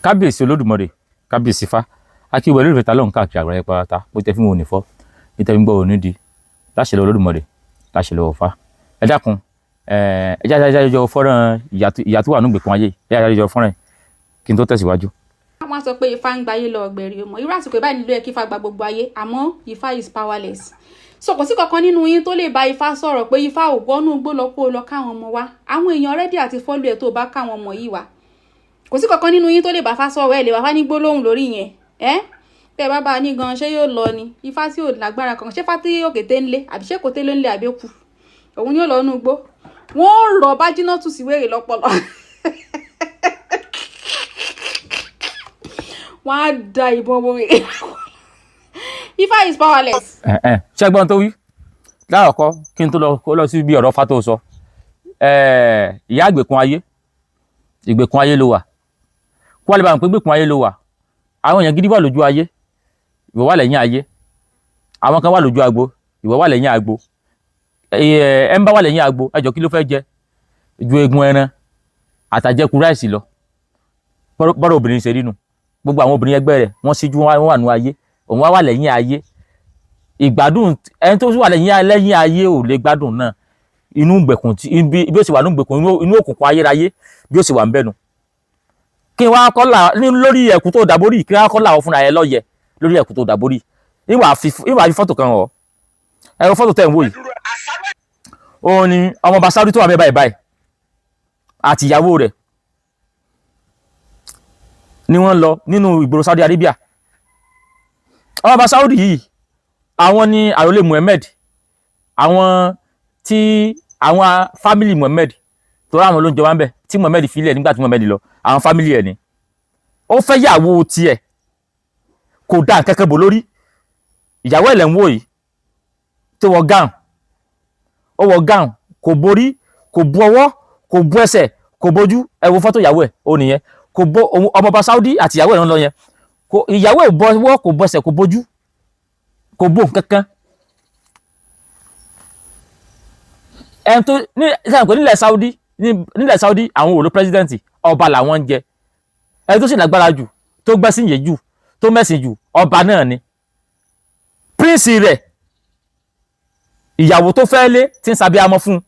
kábíyèsí olódùmarè, kábíyèsí fá akíwẹ̀ lórí ìfẹ́ta lọ́hùn káàkiri àgbáyé pátá bó tẹ́ fún wọn ò ní fọ́ nítorí gbọ́ òní di láṣẹ lọ olódùmarè láṣẹ lọ fá. Ẹ dákun ẹ jájọ fọ́nrán ìyá tó wà nígbèkùn ayé ẹ jájọ fọ́nrán kí n tó tẹ̀síwájú. wọ́n sọ pé Ifá ń gbayé lọ ọgbẹ̀rì ọmọ irú àsìkò ìbáyìí nílò ẹ kí Ifá gba gbogbo ayé àmọ́ Ifá is powerless. So kò sí kankan nínú yín tó lè bá Ifá sọ̀rọ̀ pé Ifá ò gbọ́nú gbó lọ kó lọ káwọn ọmọ wa àwọn èèyàn rẹ́dí àti fọ́lù ẹ̀ tó bá káwọn ọmọ yìí wá. Kò sí kankan nínú yín tó lè bá Ifá sọ̀rọ̀ ẹ̀ lè bá Ifá ní gbólóhùn lórí yẹn bẹ́ẹ̀ bá bá a ní gan ṣé yóò lọ ni Ifá tí ò lágbára kan ṣé Ifá tí òkété ń lé àbí ṣé kòté ló ń lé àbí òkú òun ni ó lọ nú gbó wọ́n rọ̀ Bájínátù sí wèrè lọ́pọlọ wọ́n á da ìbọn bo wèrè Ifá is powerless. ṣẹ́gbọ́n tó wí láàkọ́ kí n tó lọ sí bí ọ̀rọ̀ Fá tó sọ ìyá ìgbèkùn ayé ló wà kó wà lè bá wọn pé ìgbèkùn ayé ló wà àwọn èèyàn gidi wà lójú ayé ìwọ wà lẹ́yìn ayé àwọn kan wà lójú agbo ìwọ wà lẹ́yìn agbo ẹ ń bá wà lẹ́yìn agbo ẹjọ́ kí ló fẹ́ jẹ ju egun ẹran àtàjẹkù ráìsì lọ bọ́rọ̀ obìnrin ṣe rí nu gbogbo àwọn obìnrin ẹgbẹ́ rẹ̀ wọ́n síjú wọn wà nú ayé òun wà lẹ́yìn ayé ìgbádùn ẹni tó wà lẹ́yìn ayé ò lè gbádùn náà inú gbèkùn bí ó sì wà nú gbèkùn inú òkùnkùn ayérayé bí ó sì wà ń bẹ̀nu kí n wá kọ́là lórí ẹ̀kú tó dàbórí kí n wá kọ́là ọ fúnra ẹ lọ́yẹ lórí ẹ̀kú tó dàbórí ìwà fi fọ́tò kan hàn ẹ̀rọ fọ́tò tẹ̀ ń wò yìí òun ni ọmọọba Saudi tó wà bẹ́ẹ̀ báyìí àti ìyàwó rẹ̀ ni wọ́n lọ nínú ìgboro Saudi Arabia ọmọọba Saudi yìí àwọn ni àrólé Muhammad àwọn tí àwọn fámìlì Muhammad tó ráwọn ló ń jọba ń bẹ tí Muhammad filẹ̀ nígbà tí Muhammad lọ àwọn fámìlì ẹ̀ ni ó fẹ́ yàwó tiẹ̀ kò dá kẹ́kẹ́ bò lórí ìyàwó ẹ̀ lẹ́ ń wò yìí tó wọ gáùn ó wọ gáùn kò borí kò bu ọwọ́ kò bu ẹsẹ̀ kò bojú ẹ wo fọ́tò ìyàwó ẹ̀ ó nìyẹn kò bo ọmọọba Saudi àti ìyàwó ẹ̀ ń lọ yẹn ìyàwó ẹ̀ bọ ọwọ́ kò bu ẹsẹ̀ kò bojú kò bò kankan ẹn tó nílẹ̀ Saudi àwọn òòlù pírẹsidẹ́ǹtì ọba làwọn ń jẹ ẹni tó sì lágbára jù tó gbẹ́sìn yé jù tó mẹ́sìn jù ọba náà ni prince rẹ̀ ìyàwó tó fẹ́ lé tí ń sàbíamọ fún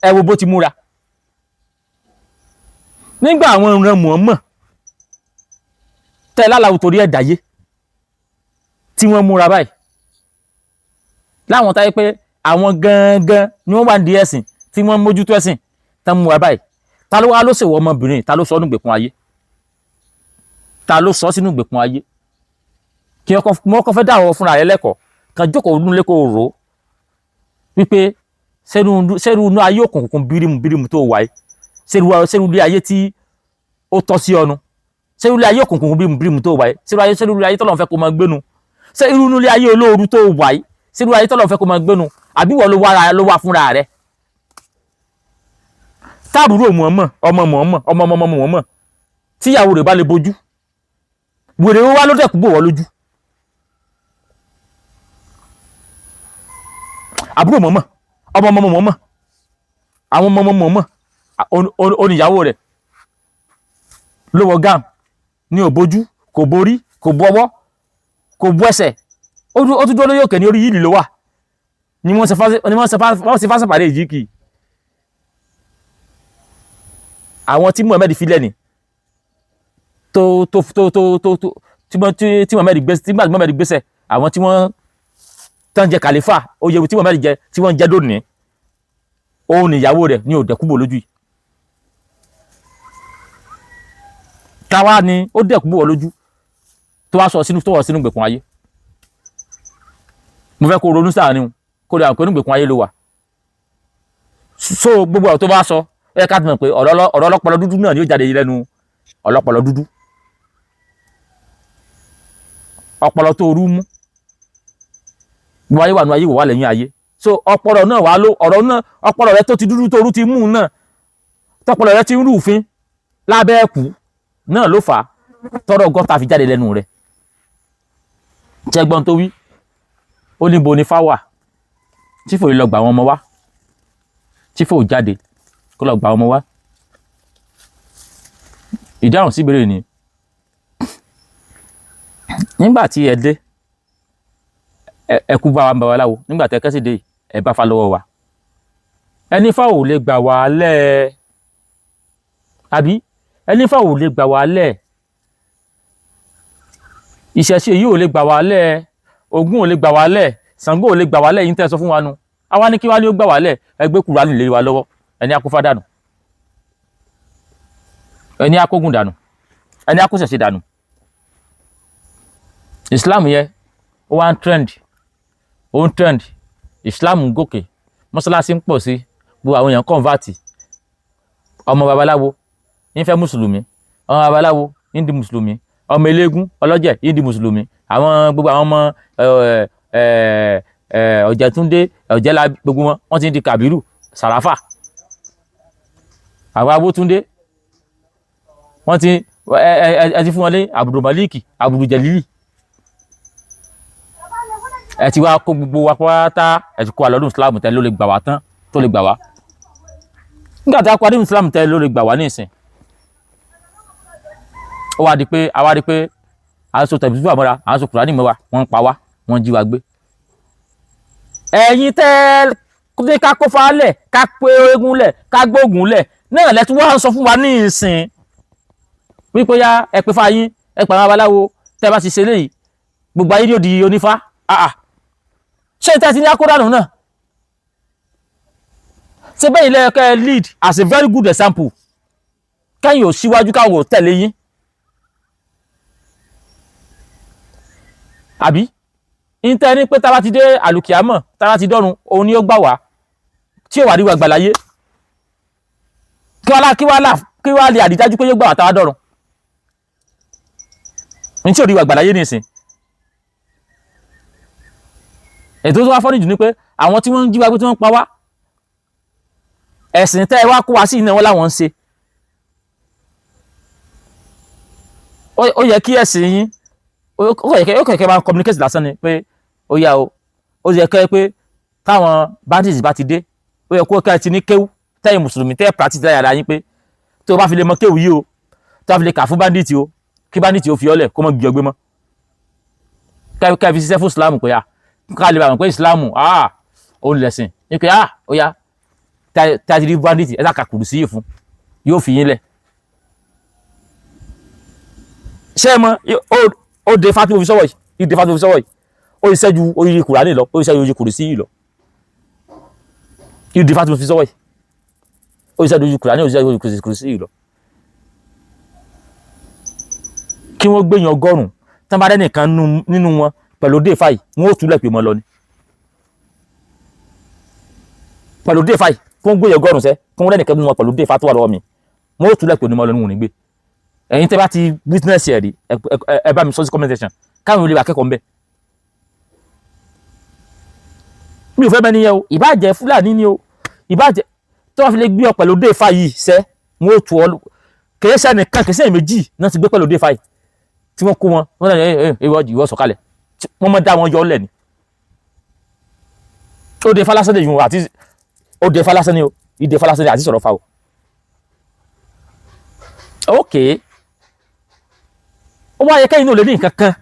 ẹ wo bó ti múra nígbà àwọn ìran Muhammad tẹ́ láláwo torí ẹ̀ dáyé tí wọ́n múra báyìí láwọn táyé pé àwọn gangan ni wọ́n wà ní ẹ̀sìn tí wọ́n mójútó ẹ̀sìn tán múra báyìí ta ló wá ló ṣèwọ ọmọbìnrin ta ló sọ nínú ìgbèkùn ayé ta ló sọ sínú ìgbèkùn ayé kí wọ́n kọ́ fẹ́ dáwọ́ fúnra rẹ̀ lẹ́kọ̀ọ́ kan jókòó nínú lẹ́kọ̀ọ́ rò ó wípé sẹ́rù inú ayé òkùnkùn bírímù tó wáyé sẹ́rù ilé ayé tí ó tọ́ sí ọnu sẹ́rù ilé ayé òkùnkùn bírímù tó wáyé sẹ́rù ilé ayé tọ́lọ́run fẹ́ kó máa gbénu sẹ́rù ilé ayé olóoru tó wáyé sẹ́rù ayé tọ́lọ́run fẹ́ kó máa gbénu àbí wọ́n ló wá fúnra rẹ̀ táàbùrò ọmọ tíyàwó rẹ̀ bá lè bojú wèrè wá ló dẹ̀kú bò wọ́ lójú àbúrò mọ̀mọ́ ọmọ àwọn ọmọ oníyàwó rẹ̀ ló wọ gáàm ní òbójú kò borí kò bu ọwọ́ kò bu ẹsẹ̀ ó tún dúró lórí òkè ní orí yìí ló wà ni wọ́n ṣe fásitì yìí kì í àwọn tí Muhammad filẹ̀ ni tí Muhammad gbèsè àwọn tí wọ́n tán jẹ kàlífà oyè tí Muhammad jẹ tí wọ́n jẹ lónìí òun níyàwó rẹ̀ ní òdẹ̀kúbò lójú yìí káwá ni ó dẹ̀kúbò lójú tó wá sọ sínú ìgbèkùn ayé mo fẹ́ kó ronú sáà ni kó lè àwọn pé ìgbèkùn ayé ló wà so gbogbo ọ̀rọ̀ tó bá sọ ẹ ká ti mọ̀ pé ọ̀rọ̀ ọlọ́pọlọ dúdú náà ni ó jáde lẹ́nu ọlọ́pọlọ dúdú ọpọlọ tó rú mú gbogbo ayé wà nú ayé wà lẹ́yìn ayé so ọpọlọ náà wà ló ọ̀rọ̀ náà ọpọlọ rẹ tó ti dúdú tó rú ti mú náà tọpọlọ rẹ ti ń rúfin lábẹ́ ẹ̀kú náà ló fà á tọrọ gọ́ta fi jáde lẹ́nu rẹ̀ jẹgbọ́n tó wí ó ní bo ní fáwà tí fò lọ gbà wọn ọmọ wá tí fò jáde kó lọ gbà wọn ọmọ wá ìdáhùn sí ìbéèrè ni nígbà tí ẹ dé ẹ kú bá wa ń babaláwo nígbà tẹ́ kẹ́sì dé yìí ẹ bá fa lọ́wọ́ wa ẹni fà ò lè gbà wá lẹ̀ àbí ẹni fà ò lè gbà wá lẹ̀ ìṣẹ̀ṣe yìí ò lè gbà wá lẹ̀ Ògún ò lè gbà wá lẹ̀ Ṣàngó ò lè gbà wá lẹ̀ yín tẹ́ sọ fún wa nu àwa ní kí wá ní ó gbà wá lẹ̀ ẹ gbé Kùránì lé wa lọ́wọ́ ẹni akófá dànù ẹni akógun dànù ẹni akóṣẹ̀ṣe dànù Islam yẹ ó wá ń trend Islam ń gòkè mọ́sálásí ń pọ̀ sí gbogbo àwọn èèyàn convert ọmọ babaláwo ń fẹ́ mùsùlùmí ọmọ babaláwo ń di mùsùlùmí ọmọ eléégún ọlọ́jẹ̀ ń di mùsùlùmí àwọn gbogbo àwọn ọmọ Ọ̀jẹ̀túndé Ọ̀jẹ̀lá gbogbo wọn ti ń di Kàbírù Sàràfà àwọn Abótúndé wọ́n ti ẹ ti fún wọn ní Abdul Maliki Abdul Jalili ẹ ti wá kó gbogbo wa pátá ẹ ti kó wa lọ́dún Islam tẹ́ ló lè gbà wá tán tó lè gbà wá nígbà tí a parí Islam tẹ́ ló lè gbà wá ní ìsìn ó wá di pé à ń so tẹ̀bí fún àmọ́ra à ń so Kùránì mọ́ wa wọ́n ń pa wá wọ́n jí wa gbé ẹ̀yin tẹ́ ká kó fa lẹ̀ ká pé eégún lẹ̀ ká gbóògùn lẹ̀ náà lẹ́tí wọ́n sọ fún wa ní ìsìn wípé ya ẹ pé fáyín ẹ pàmò babaláwo tẹ́ bá ti ṣe léyìí gbogbo ayé yóò di onífá ṣé tẹ́ ti ní akódànù náà ṣé bẹ́ẹ̀ ilé ẹ̀kọ́ lead as a very good example kẹ́yìn ò síwájú káwọn ò tẹ̀lé yín àbí ìtẹ́ ní pé tábà ti dé àlùkìámọ̀ tábà ti dọ́run òun ni ó gbà wá tí ò wà ríwà gbàláyé kí wá lè àdìdájú pé yóò gbà wá tábà dọ́run ní tí ò ríwà gbàláyé nìsín ètò tó wá fọ́nì jù ní pé àwọn tí wọ́n ń jí wa gbé tí wọ́n ń pa wá ẹ̀sìn tẹ́ ẹ wá kó wá sí iná wọn láwọn ń ṣe ó yẹ kí ẹ̀sìn yín ó kẹ̀kẹ́ máa ń communicate lásán ni pé ó yá o ó yẹ kẹ́ pé táwọn bandits bá ti dé ó yẹ kó kẹ́ ti ní kéwú tẹ́yìn mùsùlùmí tẹ́ practice láyà ara yín pé tó o bá fi lè mọ kéwú yìí o tó o bá fi lè kà fún bandit o kí bandit o fi ọ́lẹ̀ kó mọ́ gbé ọgbẹ́ mọ́ kẹ́ fi ṣiṣẹ́ fún Islam pé ká lè bá wọn pé Islam òun lẹ̀sìn ní pé ó yá tí a ti rí bandit ẹ sàkà kùrù sí yìí fún yóò fi yín lẹ̀ ṣé ẹ mọ ó de fatimu fi sọ́wọ́ yìí de fatimu fi sọ́wọ́ yìí ó yìí sẹ́jú orí Kùránì lọ ó yìí sẹ́jú orí kùrù sí yìí lọ de fatimu fi sọ́wọ́ yìí ó yìí sẹ́jú orí Kùránì ó yìí sẹ́jú orí kùrù sí yìí lọ kí wọ́n gbé yan ọgọ́rùn-ún tán bá dẹ́nìkan nínú wọn pẹ̀lú dé fàyè wọn ó túlẹ̀ pè mọ́ lọ ni pẹ̀lú dé fàyè kí wọ́n gbé yan ọgọ́rùn-ún sẹ́ kí wọ́n dẹ́nìkan nínú wọn pẹ̀lú dé fà tó wà lọ́wọ́ mi wọn ó túlẹ̀ pè mọ́ lọ ní wọn ní gbé ẹ̀yin tẹ́ bá ti witness ẹ̀ rí ẹ bá mi sọ sí comment section káwọn olè akẹ́kọ̀ọ́ ń bẹ mi ò fẹ́ mẹ́ni yẹn o ìbàjẹ́ Fúlàní ni o ìbàjẹ́ tó wọ́n fi lè gbé ọ pẹ̀lú dé fàyè sẹ́ wọn ó tu ọ kèé sẹ́ nìkan kèé sẹ́ méjì náà ti gbé pẹ̀lú dé fàyè tí wọ́n kó wọn wọ́n náà ìwọ sọ̀kalẹ̀ wọ́n mọ́ dá wọn yọ ọ́lẹ̀ ni ó de falásẹ́ ni yìí àti ó de falásẹ́ ni o ìdè falásẹ́ ni àti sọ̀rọ̀ fa o ok ó wá yẹ kẹ́yìn náà lè ní nǹkan kan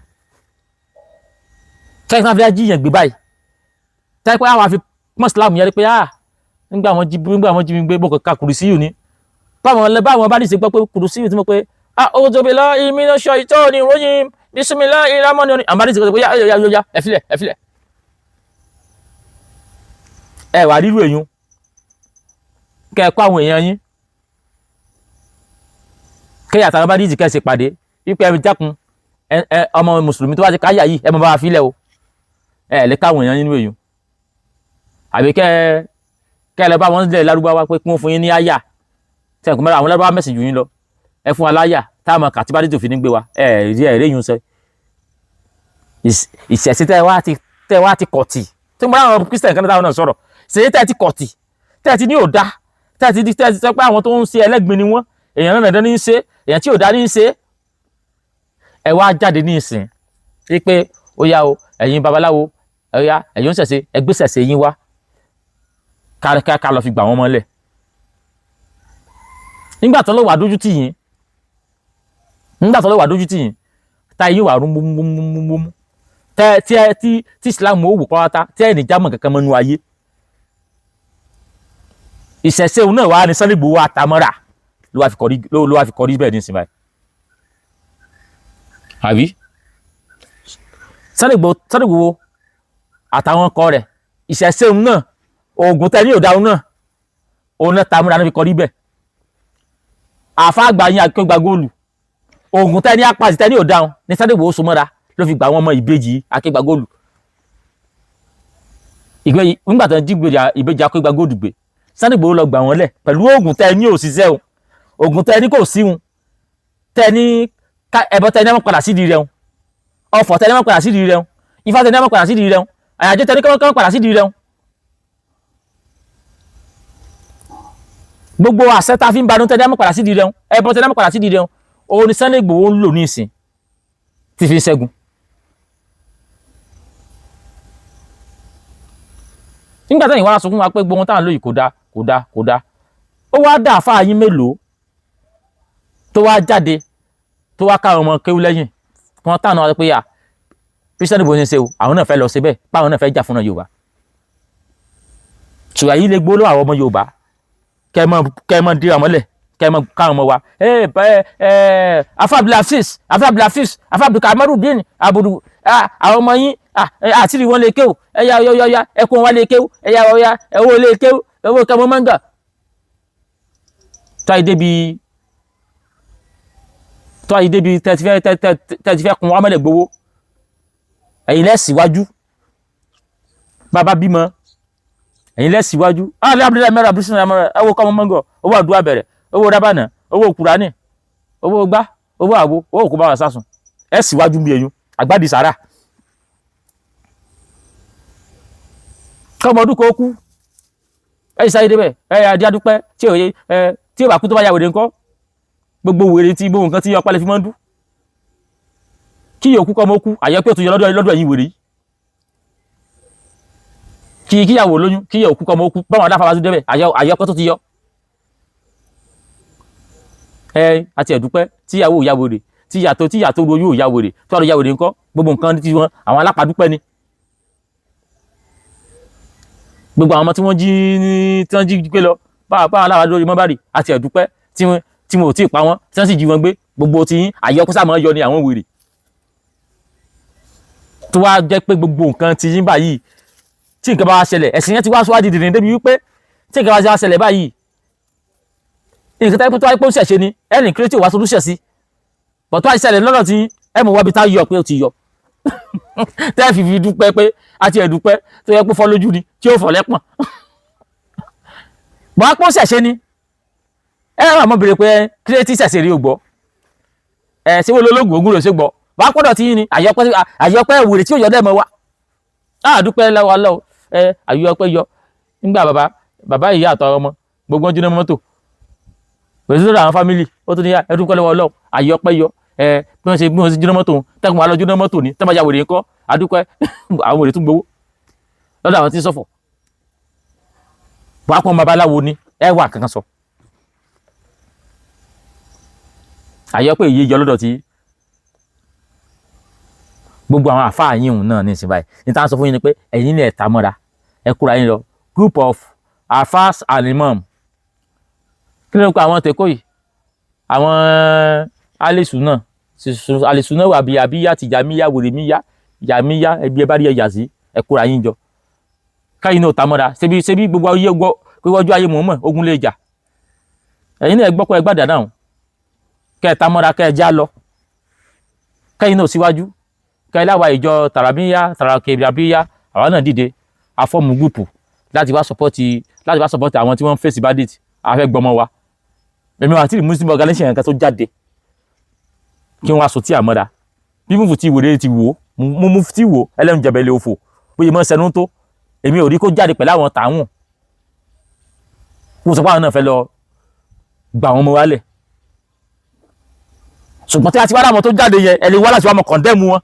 kẹ́yìn náà fi jíyàn gbé báyìí táyé pé àwọn àfi mọ́sílámù yẹn rí pé nígbà wọn jí mi gbé bọ́kọ̀ ká kùrùsí yìí ni báwọn bá ní ṣe gbọ́ pé kùrùsí yìí tí mo pé a'udhu billahi minash shaitani rajim bismillahir rahmanir rahim àmàlí ti kọ́ pé yá ẹ̀fílẹ̀ ẹ wà rírú èyún kẹ́ ẹ kọ́ àwọn èèyàn yín kẹ́yà tàbí bá díjì kẹ́sì pàdé wípé ẹbí jákun ọmọ mùsùlùmí tó wá ti káyà yìí ẹ mọ bá wa fílẹ̀ o ẹ lè káwọn èèyàn nínú èyún àbí kẹ́ lọ bá wọn sílẹ̀ lárúbáwá pé kí wọ́n fún yín ní àyà tẹ̀kùn mẹ́ra àwọn lárúbáwá mẹ́sì jù yín lọ ẹ fún aláyà táwọn kàtí bá díjì òfin ní gbé wa ẹ rí ẹ̀rẹ́ yìí ń sẹ ìṣẹ̀sí tẹ́ wá ti kọ̀tì tí mo ráwọn Christian kan táwọn náà sọ̀rọ̀ ṣèyí tẹ́ ti kọ̀tì tẹ́ ti ní òdá tẹ́ ti sọ pé àwọn tó ń ṣe ẹlẹ́gbin ni wọ́n èèyàn náà dandan ní í ṣe èèyàn tí ò dá ní í ṣe ẹ wá jáde ní ìsìn wípé ó yá o ẹ̀yin babaláwo ó yá ẹ̀yin ń ṣẹ̀ṣe ẹgbẹ́ ṣẹ̀ṣe yín wá ká lọ fi gbà wọ́n mọ́lẹ̀ nígbà tó lọ́wọ́ àdójú tì yín táyé wà rún múmúmúmú tí Islam ó wò pátá tí ẹnì jámọ̀ kankan mọ́nú ayé. Ìṣẹ̀ṣe òun náà wà ní Sunday Igboho àtàmọ́ra ló wá fi kọrí bẹ́ẹ̀ ní ìsìn báyìí. Àbí Sunday Igboho àtàwọn ọkọ rẹ̀ ìṣẹ̀ṣe òun náà oògùn tẹ́ ní òdáhùn náà òun náà tàmọ́ra ló fi kọrí bẹ́ẹ̀. Àfa àgbà yín Akéwàgbà Góòlù oògùn tẹ́ ní apàṣẹ tẹ́ ní òdáhùn ní Sunday Igboho so mọ́ra ló fi gbà wọ́n mọ ìbejì Akéwàgbà Góòlù. Nígbà tó ń jí ìbejì Akéwàgbà Góòlù gbé Sunday Igboho lọ gbà wọ́n lẹ̀ pẹ̀lú oògùn tẹ́ ní òṣìṣẹ́ òun oògùn tẹ́ ní kò sí òun tẹ́ ní ẹbọ tẹ́ ní wọ́n padà sídìí rẹ̀ òun ọ̀fọ̀ tẹ́ ní wọ́n padà sídìí rẹ̀ òun ifá tẹ́ ní wọ́n padà sídìí rẹ̀ òun àyájọ́ tẹ́ ní wọ́n padà sídìí rẹ̀ òun. Gbogbo àṣẹ tá a fi ń banú tẹ́ ní wọ́n padà sídìí rẹ̀ òun ẹbọ tẹ́ ní wọ́n padà sídìí rẹ̀ òun òun ni Sunday Igboho ń lò ní ìsìn tí fi ń ṣẹ́gun. Nígbà tẹ́yìn wá sọ fún wa pé gbogbo ohun táwọn lóyìí kò dáa ó wá dá àfáà yín mélòó tó wá jáde tó wá káwọn ọmọ kéwú lẹ́yìn wọn táwọn náà pé bí Sunday Igboho ṣe ń ṣe o àwọn náà fẹ́ lọ síbẹ̀ páwọn náà fẹ́ jà fún Yorùbá. ṣùgbọ́n yìí lè gbóló àwọn ọmọ Yorùbá kẹ́ ẹ mọ́ dira mọ́lẹ̀ kẹ́ ẹ mọ́ káwọn ọmọ wa Afa Abdulhafiz Afa Abdulkamarudeen abudu àwọn ọmọ yín àtìrí wọn lè kéwù ẹ̀yà ọ̀yọ̀yà ẹkùn wa lè kéwù ẹ̀yà ọ̀yà ẹ̀wọ̀ lè kéwù ẹ̀wọ̀ kẹmọ́ mọ́ngà. tó àyè débi tẹ́tí fẹ́ kun wá mọ́lẹ̀ gbowó ẹ̀yin lẹ́sìwájú bàbá bímọ ẹ̀yin lẹ́sìwájú alẹ́ abúlé mẹ́rin abúlé sínú ẹ̀wọ̀ kọ́mọ mọ́ngọ̀ owó àdúrà bẹ̀rẹ̀ owó rábànà owó kùránì owó gbá owó àwo owó kò bá wà sásùn ẹ̀ síwájú bí ẹ̀yún àgbàdì sàrà kọ́mọdún kò kú ẹ̀ sáyé débẹ̀ ẹ̀ adé adúpẹ́ tí ò bá kú tó bá yà wèrè ńkọ́ gbogbo wèrè tí gbogbo nǹkan tí ọpá lè fi mọ́ ń dú kí yòókù kọ́ mọ́ kú àyẹ́pẹ́ tó yọ lọ́dọ̀ ẹ̀yìn wèrè yìí kíyàwó lóyún kí yòókù kọ́ mọ́ kú báwọn adáfà bá tún débẹ̀ àyẹ́pẹ́ tó ti yọ àti ẹ̀dúpẹ́ tíyàwó ìyá wèrè tíyàtọ̀ lóyún ìyá wèrè tó àrò ìyá wèrè ńkọ́ gbogbo nǹkan tí wọn àwọn alápàdúpẹ́ ni gbogbo àwọn ọmọ tí wọ́n jí gbé lọ báwọn aláwà lórí mọ́bárì àti ẹ̀dúpẹ́ tí wọn ò tí ì pa wọ́n tí wọ́n sì jí wọn gbé gbogbo tí àyọkúsà máa yọ ni àwọn wèrè tó wá jẹ́ pé gbogbo nǹkan ti yín báyìí tí nǹkan bá wá ṣẹlẹ̀ ẹ̀sìn yẹn ti wá sọ́wádìí dìrín débi wípé tí nǹkan bá wá ṣẹlẹ̀ báyìí nǹkan tó wáyé pé ó ṣẹ̀ṣẹ̀ ni ẹnì kírẹ́tì wá solúṣẹ̀ sí bọ̀ tó wá ṣẹlẹ̀ lọ́nà tí ẹ mọ̀ wábi tá yọ pé ó ti yọ tẹ́ fi dúpẹ́ pé àti ẹ̀dúpẹ́ tó yẹ pé fọ́ lójú ni tí ó fọ̀ lẹ́pọ̀n bọ̀ á pọ́n ṣẹ̀ṣẹ̀ ni ẹ rà mọ́ bèrè pé kírẹ́tì ṣẹ̀ṣẹ̀ rí o gbọ́ ṣé wọ́n lológun ogun ló ṣe gbọ́ bá pọ́dọ̀ tí yín ni àyọpẹ́ ìwòrè tí ó yọ dẹ́mọ̀ wa àdúpẹ́ lọ́wọ́ lọ́wọ́ àyọpẹ́ yọ nígbà bàbá ìyá àtọ̀ ọmọ gbogbo jóná mọ́tò pẹ̀lú lọ́dọ̀ àwọn fámìlì ó tún ní ẹdúpẹ́ lọ́wọ́ lọ́wọ́ àyọpẹ́ yọ bí wọ́n ṣe jóná mọ́tò tẹ́kùn wà lọ jóná mọ́tò ní tẹ́ máa ya wèrè ńkọ́ àdúpẹ́ àwọn wèrè tún gbowó lọ́dọ̀ àwọn tí ń ṣọ̀fọ̀ bá pọ́n babaláwo ni ẹ wà kankan sọ àyọpẹ́ ìyé yọ lọ́dọ̀ tí gbogbo àwọn àfáà yín òun náà ní ìsìn báyìí ní táwọn sọ fún yín ni pé ẹ̀yin ní ẹ̀ta mọ́ra ẹ kúra yín lọ group of afas and imam kí ló ń kọ àwọn tèkó yìí àwọn alẹ́sùnà wà bíi àbíyá ti yàmíyá wèrèmíyá yàmíyá ẹbí ẹ bá rí ẹyà sí ẹ kúra yín jọ káyìn náà ta mọ́ra ṣebí gbogbo ayé ọjọ́ ayé mọ̀ọ́mọ̀ ogun lè jà ẹ̀yin náà ẹ gbọ́ pé ẹ gbàdá náà kẹ́ ẹ ta mọ́ra kẹ́ ẹ já lọ káyìn náà síwájú kẹláwa ìjọ tàràkìbíyá àwọn náà dìde afọ́mù gúùpù láti wá sọpọ́tì àwọn tí wọ́n ń fèsì bandit afẹ́ gbọmọ wa èmi àti muslim organization nǹkan tó jáde kí wọ́n aṣọ tí àmọ́ra bí mú ti wèrè ti wò mú mú ti wò ẹlẹ́nu jẹ̀bẹ̀lẹ̀ òfò bóyá mọ́ sẹ́nu tó èmi ò rí kó jáde pẹ̀lú àwọn tààwọn kó sọ pé àwọn náà fẹ́ lọ gbà wọn mọ́ wálẹ̀ ṣùgbọ́n tí a ti wá láwọn tó jáde yẹn ẹni wá láti wá mọ̀ kọ̀ndẹ́mù wọn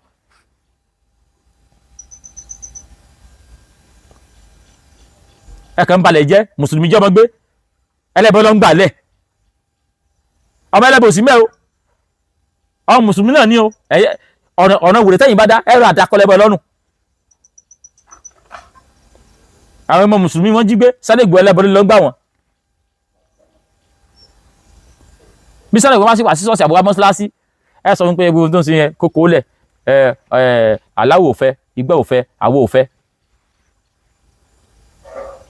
ẹ̀kàn ń balẹ̀ jẹ́ mùsùlùmí jẹ́ ọmọ gbé ẹlẹ́bọ ló ń gbà lẹ̀ ọmọ ẹlẹ́bọ sí mẹ́ o ọmọ mùsùlùmí náà ní o ọ̀nà wèrè tẹ́yìn bá dá ẹ̀rọ àdàkọlẹ́bọ̀ lọ́rùn. àwọn ọmọ mùsùlùmí wọ́n jí gbé Sunday Igboho ẹlẹ́bọ ló ń gbà wọ́n. bí Sunday Igboho máa ṣe wà sí ṣọ́ọ̀ṣì àbúrò mọ́ṣáláṣí ẹ sọ fún pé ewu tó ń sin yẹn kókó lẹ̀ aláwọ̀ ò fẹ́ igbá ò fẹ́ àwọ̀ ò fẹ́.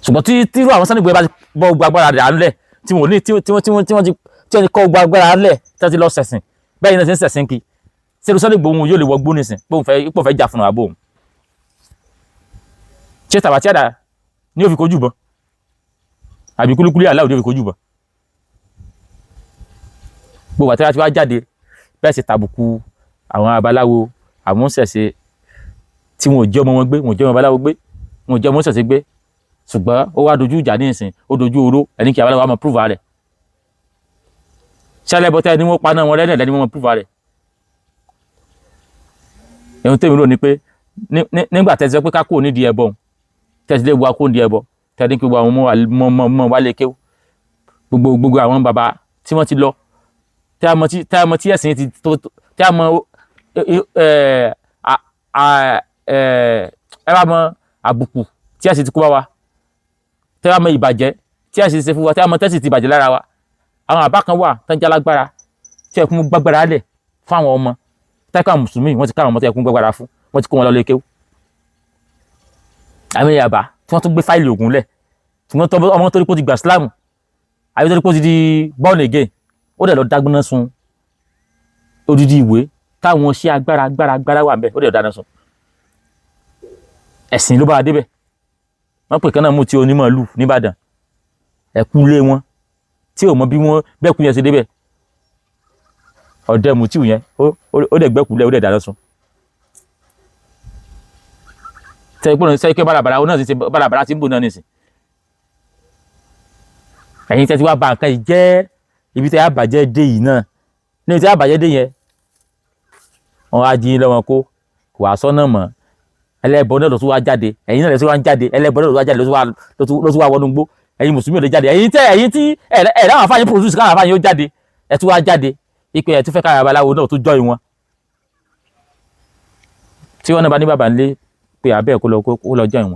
ṣùgbọ́n tí irú àwọn Sunday Igboho bá ti bọ́ gbogbo agbára rẹ̀ àánlẹ̀ tí wọ́n ní tí wọ́n ti kọ́ gbogbo agbára àánlẹ̀ tí wọ́n ti lọ ṣẹ̀sìn bẹ́ẹ̀ ni wọ́n ti ń ṣẹ̀sìn kí ṣé irú Sunday Igboho yóò lè wọ gbó nísìn pé òun fẹ́ jà fún àbò òun. ṣé tàbátí àdá ní ó fi kojú bọ́ àbí kúlúkúlú aláwọ̀ ní ó fi kojú bọ́. gbogbo àtẹ́wá tí wá jáde bẹ́ẹ̀ sì tàbùkù àwọn abaláwo àwọn ṣẹ̀ṣe tí wọn ò jẹ́ ọmọ wọn gbé wọn ò jẹ́ ọmọ abaláwo gbé wọn ò jẹ́ ọmọ ṣẹ̀ṣe gbé ṣùgbọ́n ó wá dojú ìjà ní ìsìn ó dojú oró ẹni kí abaláwo á mọ púrúfà rẹ̀ ṣẹlẹ́bọ̀tẹ́ ni wọ́n paná wọn lẹ́nà lẹ́ni wọ́n mọ púrúfà rẹ̀. ẹ̀hún tèmi rò ní pé nígbà tẹ́sí pé ká kúrò nídìí ẹbọ tẹ́sí lé wa kúrò nídìí ẹbọ tẹ́sí kí àwọn ọmọ wa lè kéwò gbogbo àwọn bàbá tí wọ́n ti lọ tẹ́ a mọ tí ẹ̀sìn ti tó tẹ́ a mọ ẹ bá mọ àbùkù tí ẹ̀sìn ti kó bá wa tẹ́ a mọ ìbàjẹ́ tí ẹ̀sìn ti ṣe fún wa tẹ́ a mọ tẹ́sìn ti bàjẹ́ lára wa àwọn àbá kan wà tán jálágbára tí ẹkún gbàgbára lẹ̀ fún àwọn ọmọ tẹ́ka mùsùlùmí wọ́n ti ká àwọn ọmọ tí ẹkún gbàgbára fún wọ́n ti kó wọn lọ lé kéwú. àmì ìyàbá tí wọ́n tún gbé fáìlì ògùn lẹ̀ tí wọ́n tọ́ ọmọ torí pé ó ti gbà sílámù àbí torí pé ó ti di born again ó dẹ̀ lọ dágbóná sun odidi ìwé táwọn ṣe agbára wà bẹ́ẹ̀ ó dẹ̀ dáná sun. ẹ̀sìn ló bá a débẹ̀ wọ́n pè kán náà mú ti onímọ̀lù nìbàdàn ẹ̀kú lé wọn tí ò mọ bí wọ́n bẹ́ẹ̀kú yẹn ṣe débẹ̀ ọ̀dẹ mùtíù yẹn ó dẹ̀ gbẹ́kúlẹ̀ ó dẹ̀ dáná sun. sẹ́yìn bàràbàrà ó náà ti ṣe bàràbàrà tí ń bò náà nìsín. ẹ̀yin tẹ́ ti wá ba nǹkan yìí jẹ́ ibi tẹ́ yà bàjẹ́ dé yìí náà níbi tẹ́ yà bàjẹ́ dé yẹn wọn á jí lọ́wọ́ kó kò wá sọ́nà mọ́ ẹlẹ́bọ náà ló tún wá jáde ẹ̀yin náà ló tún wá jáde ẹlẹ́bọ náà ló tún wá jáde ló tún wá wọnú gbó ẹ̀yin mùsùlùmí ò lè jáde ẹ̀yin tí ẹ̀dáwọn afáyín produce káwọn afáyín ó jáde ẹ̀ tún wá jáde ipe ẹ̀ tún fẹ́ káwọn abaláwo náà tún join wọn tí wọ́n náà bá ní bàbá ńlé pé abẹ́ kó lọ join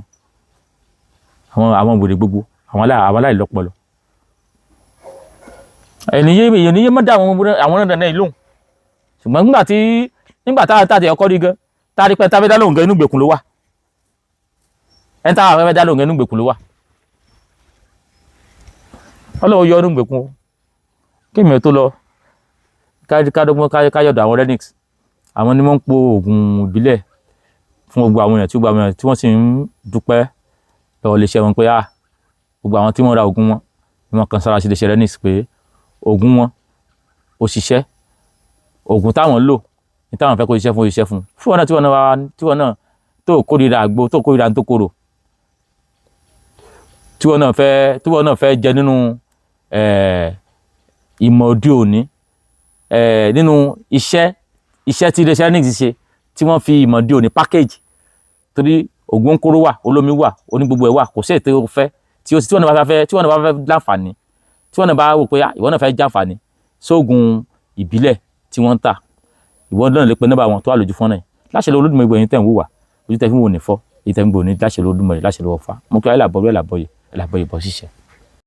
wọn àwọn wèrè gbogbo àwọn aláìlọ́pọlọ ènìyàn yé mọ́ dá àwọn náà náà ìlú ṣùgbọ́n nígbà táwọn tàbí ọkọ rí gan táàrí pẹ́ táfẹ́ dá lóhùn gan inú gbèkùn ló wà ẹni táwọn afẹ́fẹ́ dá lóhùn gan inú gbèkùn ló wà ọlọ́wọ́ yọ inú gbèkùn kí èmi tó lọ kádọ́gbọ́n káyọ̀dọ̀ àwọn Renix àwọn ni wọ́n ń po oògùn ìbílẹ̀ fún gbogbo àwọn èèyàn tí wọ́n sì ń dúpẹ́ lọ́wọ́ lè ṣe wọn pé gbogbo àwọn tí wọ́n ra oògùn wọn ni wọ́n kan sára sí lè ṣe Renix pé oògùn wọn ó ṣiṣẹ́ oògùn táwọn lò ní táwọn fẹ́ kó ṣiṣẹ́ fún iṣẹ́ fún wọn náà tí wọn náà tó kórìíra àgbo tó kórìíra tó korò tí wọn náà fẹ́ jẹ nínú ìmọ̀ òde òní nínú iṣẹ́ tí iléeṣẹ́ Renix ṣe tí wọ́n fi ìmọ̀ òde òní package torí oògùn kóró wà olómi wà oní gbogbo ẹ̀ wà kò sí ètò fẹ́ tí wọ́n náà bá fẹ́ láǹfààní tí wọ́n náà bá wò pé ìwọ náà fẹ́ jàǹfààní sóògùn ìbílẹ̀ tí wọ́n ń tà ìwọ náà lè pe nọ́mbà wọn tó wà lójú fọ́nà yìí láṣẹ lọ Olódùmarè gbogbo ẹ̀yin tẹ̀ ń wò wá ojú tẹ̀ fi ń wò ní fọ́ èyí tẹ̀ ń gbò ní láṣẹ lọ Olódùmarè láṣẹ lọ Ọ̀fà mo kí ayé làbọ̀ yẹ bọ́ ṣiṣẹ́.